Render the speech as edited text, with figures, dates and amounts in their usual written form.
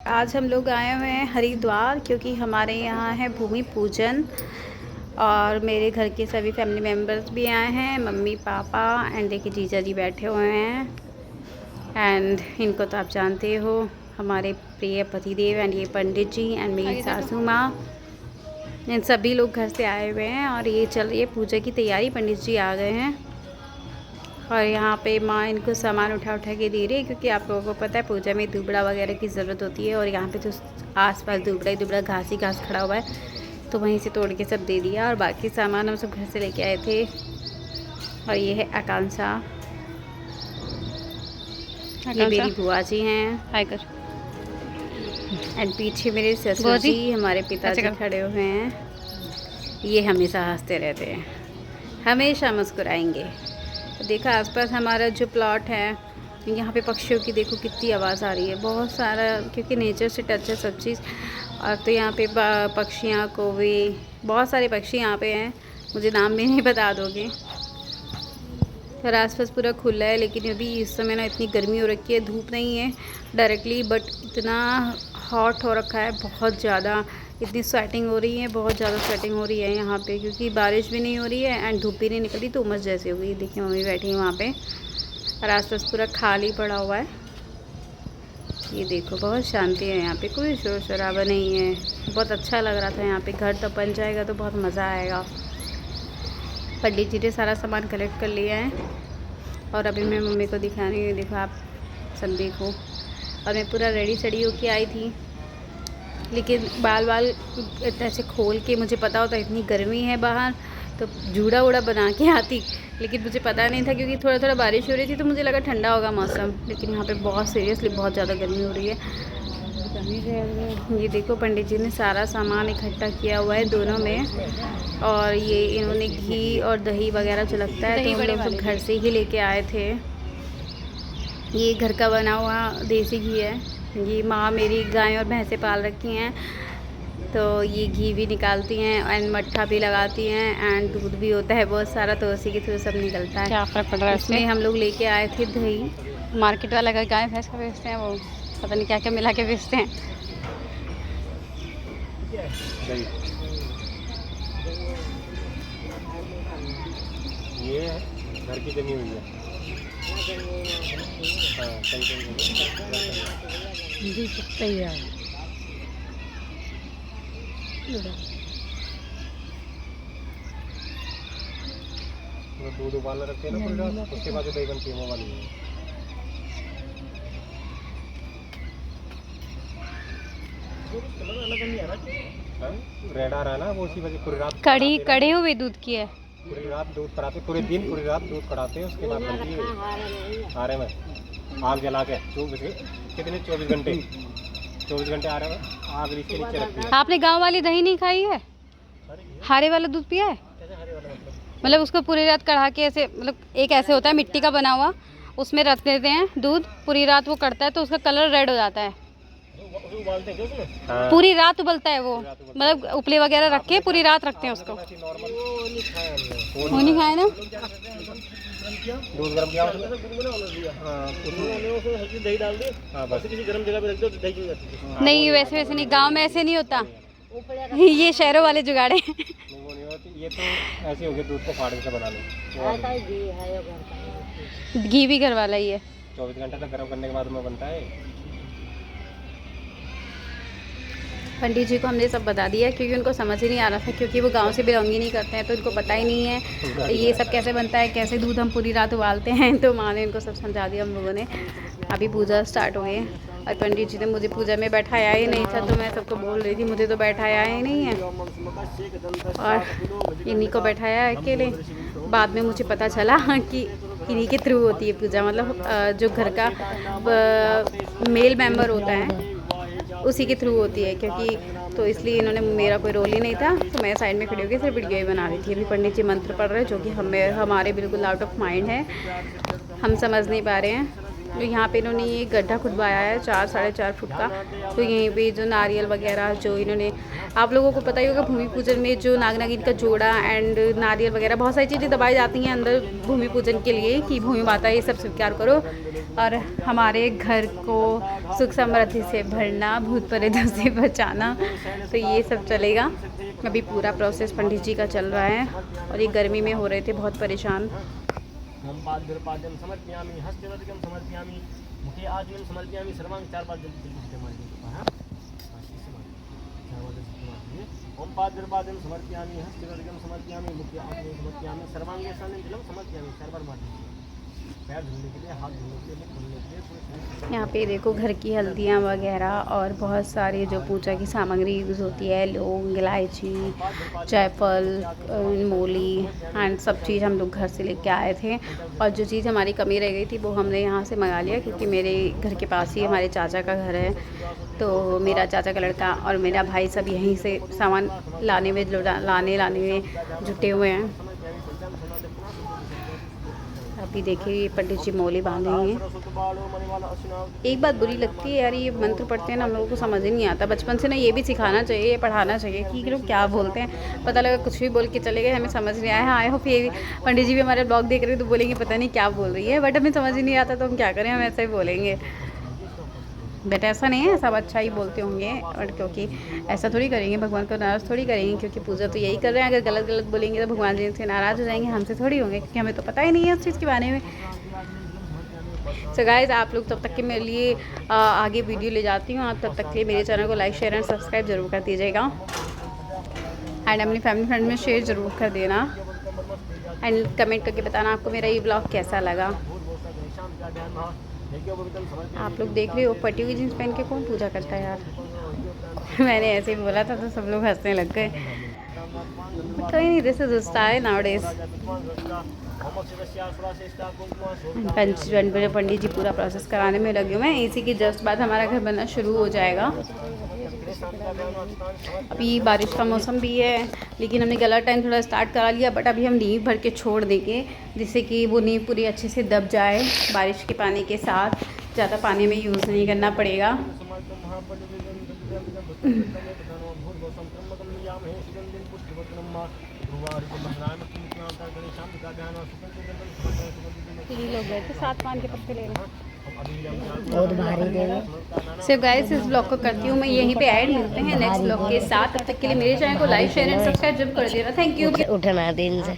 आज हम लोग आए हुए हैं हरिद्वार क्योंकि हमारे यहाँ है भूमि पूजन और मेरे घर के सभी फैमिली मेम्बर्स भी आए हैं, मम्मी पापा एंड देखिए जीजा जी बैठे हुए हैं। एंड इनको तो आप जानते हो, हमारे प्रिय पतिदेव एंड ये पंडित जी एंड मेरी सासू माँ, इन सभी लोग घर से आए हुए हैं और ये चल रही है पूजा की तैयारी। पंडित जी आ गए हैं और यहाँ पे माँ इनको सामान उठा के दे रही है क्योंकि आप लोगों को पता है पूजा में दुबड़ा वगैरह की ज़रूरत होती है। और यहाँ पे तो आसपास दुबड़ा ही दुबड़ा घास ही घास खड़ा हुआ है, तो वहीं से तोड़ के सब दे दिया और बाकी सामान हम सब घर से लेके आए थे। और ये है आकांक्षा, ये मेरी बुआ जी हैं, हाय कर। एंड पीछे मेरे ससुर जी, हमारे पिताजी खड़े हुए हैं। ये हमेशा हंसते रहते हैं, हमेशा मुस्कुराएंगे। तो देखा आसपास हमारा जो प्लॉट है, यहाँ पे पक्षियों की देखो कितनी आवाज़ आ रही है, बहुत सारा, क्योंकि नेचर से टच है सब चीज़। और तो यहाँ पे पक्षियाँ, कौवे, बहुत सारे पक्षी यहाँ पे हैं, मुझे नाम भी नहीं बता दोगे। और आसपास पूरा खुला है, लेकिन अभी इस समय ना इतनी गर्मी हो रखी है, धूप नहीं है डायरेक्टली, बट इतना हॉट हो रखा है, बहुत ज़्यादा, इतनी स्वेटिंग हो रही है, बहुत ज़्यादा स्वेटिंग हो रही है यहाँ पे, क्योंकि बारिश भी नहीं हो रही है एंड धूप भी नहीं निकली, तो उमस जैसे हो गई। देखिए मम्मी बैठी है वहाँ पे और आसपास पूरा खाली पड़ा हुआ है। ये देखो बहुत शांति है यहाँ पे, कोई शोर शराबा नहीं है, बहुत अच्छा लग रहा था यहाँ पे। घर तब बन जाएगा तो बहुत मज़ा आएगा। पंडित जी ने सारा सामान कलेक्ट कर लिया है और अभी मैं मम्मी को दिखा रही हूँ, देखो आप सब देखो। और मैं पूरा रेडी सड़ी होके आई थी, लेकिन बाल इतना से खोल के, मुझे पता होता इतनी गर्मी है बाहर तो जूड़ा वूड़ा बना के आती, लेकिन मुझे पता नहीं था क्योंकि थोड़ा थोड़ा बारिश हो रही थी, तो मुझे लगा ठंडा होगा मौसम, लेकिन यहाँ पे बहुत सीरियसली बहुत ज़्यादा गर्मी हो रही है। ये देखो पंडित जी ने सारा सामान इकट्ठा किया हुआ है दोनों में, और ये इन्होंने घी और दही वगैरह जो लगता है तो हम लोग सब घर से ही लेके आए थे। ये घर का बना हुआ देसी घी है। ये माँ मेरी गाय और भैंसे पाल रखी हैं, तो ये घी भी निकालती हैं एंड मट्ठा भी लगाती हैं एंड दूध भी होता है बहुत सारा, तो उसी के थ्रू सब निकलता है। क्या फ़र्क पड़ रहा है इसमें? हम लोग लेके आए थे दही। मार्केट वाला का गाय भैंस का बेचते हैं, वो पता नहीं क्या क्या मिला के बेचते हैं। ये घर की जमी हुई है। हाँ, सही है। दूध उबालना रखते हैं ना, उसके बाद दही बनती है वो वाली है। रेड आ रहा है ना, वो उसी वजह पूरी रात कड़ी हुई दूध की है, पूरी रात दूध कढ़ाते, पूरे दिन पूरी रात दूध कढ़ाते हैं, उसके बाद बनती है। आ रहे में आग जला के कितने 24 घंटे आ रहे हैं, आग इसके नीचे रखती है। आपने गांव वाली दही नहीं खाई है? हारे वाला दूध पिया है? मतलब उसको पूरी रात कढ़ा के ऐसे, मतलब एक ऐसे होता है मिट्टी का बना हुआ, उसमें रख देते हैं दूध, पूरी रात वो कढ़ता है तो उसका कलर रेड हो जाता है। हाँ। पूरी रात उबलता है वो, मतलब उपले वगैरह रख के पूरी रात रखते हैं उसको। वो नहीं खाया ना? दूध गर्म किया, दही डाल दे, बस किसी गर्म जगह पे रख दो, दही हो जाती है। नहीं वैसे नहीं, गांव में ऐसे नहीं होता, ये शहरों वाले जुगाड़े। ये तो ऐसे हो गया, दूध को फाड़ के बना लो। घी भी घर वाला ही है, 24 घंटे तक गर्म करने के बाद में बनता है। पंडित जी को हमने सब बता दिया क्योंकि उनको समझ ही नहीं आ रहा था, क्योंकि वो गांव से बिलोंग ही नहीं करते हैं, तो इनको पता ही नहीं है ये सब कैसे बनता है, कैसे दूध हम पूरी रात उबालते हैं। तो माँ ने इनको सब समझा दिया हम लोगों ने। अभी पूजा स्टार्ट हो गई है और पंडित जी ने मुझे पूजा में बैठाया ही नहीं था, तो मैं सबको बोल रही थी मुझे तो बैठाया ही नहीं है, और इन्हीं को बैठाया है अकेले। बाद में मुझे पता चला कि इन्हीं के थ्रू होती है पूजा, मतलब जो घर का मेल मेंबर होता है उसी के थ्रू होती है, क्योंकि तो इसलिए इन्होंने, मेरा कोई रोल ही नहीं था, तो मैं साइड में खड़ी होकर सिर्फ वीडियो ही बना रही थी। अभी पंडित जी मंत्र पढ़ रहे हैं जो कि हमारे बिल्कुल आउट ऑफ माइंड है, हम समझ नहीं पा रहे हैं। तो यहाँ पे इन्होंने ये गड्ढा खुदवाया है 4-4.5 फुट का। तो यहीं पे जो नारियल वगैरह जो इन्होंने, आप लोगों को पता ही होगा भूमि पूजन में जो नाग नागिन का जोड़ा एंड नारियल वगैरह बहुत सारी चीज़ें दबाई जाती हैं अंदर भूमि पूजन के लिए कि भूमि माता ये सब स्वीकार करो और हमारे घर को सुख समृद्धि से भरना, भूत प्रेतों से बचाना। तो ये सब चलेगा। अभी पूरा प्रोसेस पंडित जी का चल रहा है और ये गर्मी में हो रहे थे बहुत परेशान। समर्पयामि हस्तवदकं समर्पयामि मुखे आचमन समर्पयामि सर्वांग 4 बार जल्दी ओम पाद्रपादं समर्पयामि हस्तवदकं समर्पयामि मुखे आचमन समर्पयामि सर्वांगे स्नानं जलं समर्पयामि 4 बार मारना। पैर धुलने के लिए, हाथ धुलने के लिए, मुख धुलने के लिए। यहाँ पे देखो घर की हल्दियाँ वगैरह और बहुत सारी जो पूजा की सामग्री यूज़ होती है, लौंग, इलायची, जायफल, मूली एंड सब चीज़ हम लोग घर से लेके आए थे। और जो चीज़ हमारी कमी रह गई थी वो हमने यहाँ से मंगा लिया क्योंकि मेरे घर के पास ही हमारे चाचा का घर है। तो मेरा चाचा का लड़का और मेरा भाई सब यहीं से सामान लाने में जुटे हुए हैं। अभी देखिए पंडित जी मौली बांधेंगे। एक बात बुरी लगती है यार, ये मंत्र पढ़ते हैं ना हम लोगों को समझ ही नहीं आता। बचपन से ना ये भी सिखाना चाहिए, ये पढ़ाना चाहिए कि लोग क्या बोलते हैं। पता लगा कुछ भी बोल के चले गए, हमें समझ नहीं आया। आई होप ये पंडित जी भी हमारे ब्लॉग देख रहे हैं तो बोलेंगे पता नहीं क्या बोल रही है, बट हमें समझ ही नहीं आता तो हम क्या करें, हम ऐसा ही बोलेंगे। बट ऐसा नहीं है, सब अच्छा ही बोलते होंगे। और क्योंकि ऐसा थोड़ी करेंगे, भगवान को नाराज़ थोड़ी करेंगे, क्योंकि पूजा तो यही कर रहे हैं। अगर गलत बोलेंगे तो भगवान जी से नाराज़ हो जाएंगे, हमसे थोड़ी होंगे, क्योंकि हमें तो पता ही नहीं है उस चीज़ के बारे में। सो गाइस, आप लोग तब तक के मेरे लिए आगे वीडियो ले जाती हूँ। आप तब तक के लिए मेरे चैनल को लाइक, शेयर एंड सब्सक्राइब जरूर कर दीजिएगा एंड अपनी फैमिली फ्रेंड में शेयर ज़रूर कर देना एंड कमेंट करके बताना आपको मेरा ये ब्लॉग कैसा लगा। आप लोग देख रहे हो फटी हुई जींस पहन के कौन पूजा करता है यार। मैंने ऐसे ही बोला था तो सब लोग हंसने लग गए। कोई नहीं, दिस इज स्टाइल नाउडेज। पंडित जी पूरा प्रोसेस कराने में लगे हुए हैं। इसी के जस्ट बाद हमारा घर बनना शुरू हो जाएगा। अभी बारिश का मौसम भी है, लेकिन हमने गलत टाइम थोड़ा स्टार्ट करा लिया। बट अभी हम नींव भर के छोड़ देंगे जिससे कि वो नींव पूरी अच्छे से दब जाए बारिश के पानी के साथ। ज़्यादा पानी में यूज़ नहीं करना पड़ेगा। लोग गए थे 7 पान के पत्ते लेने, बहुत भारी देंगे। सो गाइस, इस ब्लॉग को करती हूँ मैं यहीं पे ऐड। मिलते हैं नेक्स्ट ब्लॉग के साथ। तब तक के लिए मेरे चैनल को लाइक, शेयर एंड सब्सक्राइब जरूर कर देना। Thank you. उठना दिन से